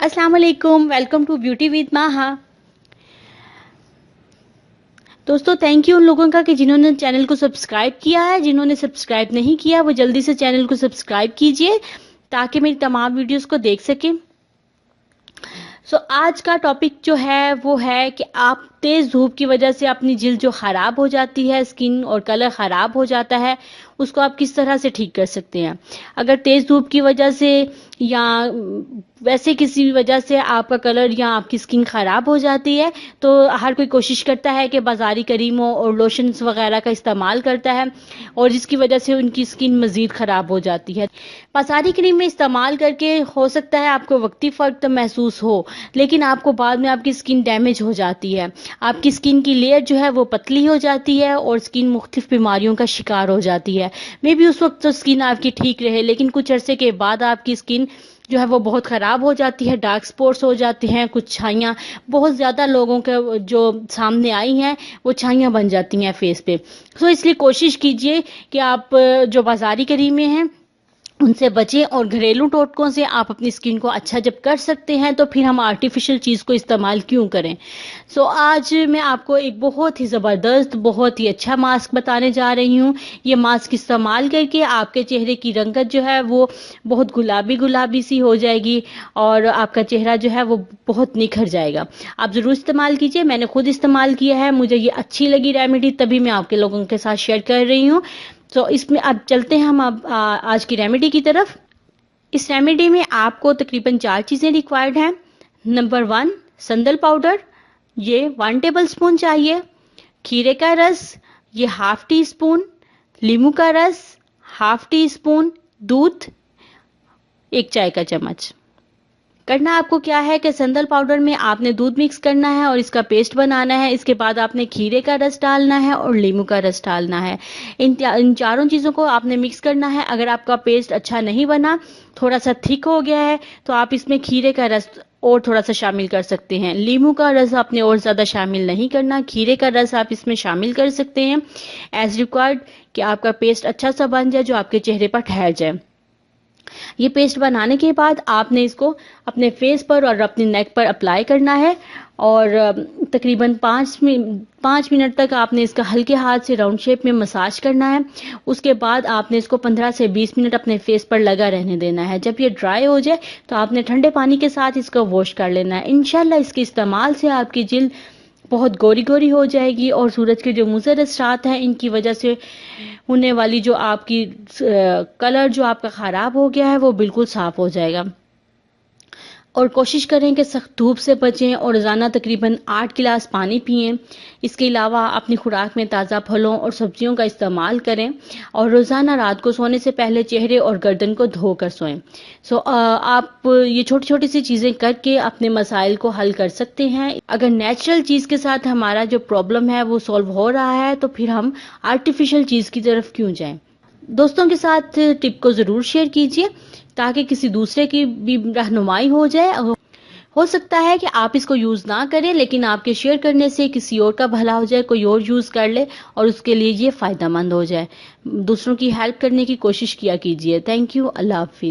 अस्सलाम वालेकुम, welcome to beauty with माहा। दोस्तों थैंक यू उन लोगों का कि जिन्होंने चैनल को सब्सक्राइब किया है। जिन्होंने सब्सक्राइब नहीं किया वो जल्दी से चैनल को सब्सक्राइब कीजिए ताकि मेरी तमाम वीडियोस को देख सकें। आज का टॉपिक जो है वो है कि आप तेज़ धूप की वजह से अपनी जिल्द जो ख़राब हो जाती है, स्किन और कलर ख़राब हो जाता है, उसको आप किस तरह से ठीक कर सकते हैं। अगर तेज़ धूप की वजह से या वैसे किसी भी वजह से आपका कलर या आपकी स्किन ख़राब हो जाती है तो हर कोई कोशिश करता है कि बाज़ारी क्रीमों और लोशंस वगैरह का इस्तेमाल करता है और जिसकी वजह से उनकी स्किन मज़ीद ख़राब हो जाती है। बाज़ारी क्रीम में इस्तेमाल करके हो सकता है आपको वक्ती फ़र्क तो महसूस हो, लेकिन आपको बाद में आपकी स्किन डैमेज हो जाती है। आपकी स्किन की लेयर जो है वो पतली हो जाती है और स्किन मुख्तलिफ बीमारियों का शिकार हो जाती है। मे बी उस वक्त तो स्किन आपकी ठीक रहे, लेकिन कुछ अरसे के बाद आपकी स्किन जो है वो बहुत ख़राब हो जाती है, डार्क स्पॉट्स हो जाते हैं, कुछ छाइयाँ बहुत ज़्यादा लोगों के जो सामने आई हैं वो छाइयाँ बन जाती हैं फेस पे। इसलिए कोशिश कीजिए कि आप जो बाज़ारी क्रीमें हैं उनसे बचें और घरेलू टोटकों से आप अपनी स्किन को अच्छा जब कर सकते हैं तो फिर हम आर्टिफिशियल चीज़ को इस्तेमाल क्यों करें। आज मैं आपको एक बहुत ही ज़बरदस्त, बहुत ही अच्छा मास्क बताने जा रही हूँ। ये मास्क इस्तेमाल करके आपके चेहरे की रंगत जो है वो बहुत गुलाबी गुलाबी सी हो जाएगी और आपका चेहरा जो है वो बहुत निखर जाएगा। आप ज़रूर इस्तेमाल कीजिए, मैंने खुद इस्तेमाल किया है, मुझे ये अच्छी लगी रेमेडी, तभी मैं आपके लोगों के साथ शेयर कर रही हूँ। इसमें अब चलते हैं हम आज की रेमेडी की तरफ। इस रेमेडी में आपको तकरीबन 4 चीज़ें रिक्वायर्ड हैं। नंबर 1 संदल पाउडर, ये 1 टेबल स्पून चाहिए। खीरे का रस, ये हाफ टी स्पून। नींबू का रस हाफ टी स्पून। दूध 1 चाय का चम्मच। करना आपको क्या है कि संदल पाउडर में आपने दूध मिक्स करना है और इसका पेस्ट बनाना है। इसके बाद आपने खीरे का रस डालना है और नींबू का रस डालना है। इन चारों चीज़ों को आपने मिक्स करना है। अगर आपका पेस्ट अच्छा नहीं बना, थोड़ा सा थिक हो गया है, तो आप इसमें खीरे का रस और थोड़ा सा शामिल कर सकते हैं। नींबू का रस आपने और ज़्यादा शामिल नहीं करना। खीरे का रस आप इसमें शामिल कर सकते हैं एज रिक्वायर्ड कि आपका पेस्ट अच्छा सा बन जाए जो आपके चेहरे पर ठहर जाए। ये पेस्ट बनाने के बाद आपने इसको अपने फेस पर और अपने नेक पर अप्लाई करना है और तकरीबन 5 मिनट तक आपने इसका हल्के हाथ से राउंड शेप में मसाज करना है। उसके बाद आपने इसको 15 से 20 मिनट अपने फेस पर लगा रहने देना है। जब ये ड्राई हो जाए तो आपने ठंडे पानी के साथ इसको वॉश कर लेना है। इंशाल्लाह इसके इस्तेमाल से आपकी जिल्द बहुत गोरी गोरी हो जाएगी और सूरज के जो मुज़र असरात हैं इनकी वजह से होने वाली जो आपकी कलर जो आपका ख़राब हो गया है वो बिल्कुल साफ़ हो जाएगा। और कोशिश करें कि सख्त धूप से बचें और रोज़ाना तकरीबन 8 गिलास पानी पिएं। इसके अलावा अपनी खुराक में ताज़ा फलों और सब्जियों का इस्तेमाल करें और रोज़ाना रात को सोने से पहले चेहरे और गर्दन को धोकर सोएं। आप ये छोटी छोटी सी चीज़ें करके अपने मसाइल को हल कर सकते हैं। अगर नेचुरल चीज़ के साथ हमारा जो प्रॉब्लम है वो सॉल्व हो रहा है तो फिर हम आर्टिफिशियल चीज़ की तरफ क्यों जाएं। दोस्तों के साथ टिप को ज़रूर शेयर कीजिए ताकि किसी दूसरे की भी रहनुमाई हो जाए। हो सकता है कि आप इसको यूज़ ना करें, लेकिन आपके शेयर करने से किसी और का भला हो जाए, कोई और यूज़ कर ले और उसके लिए ये फ़ायदेमंद हो जाए। दूसरों की हेल्प करने की कोशिश किया कीजिए। Thank you. अल्लाह हाफिज़।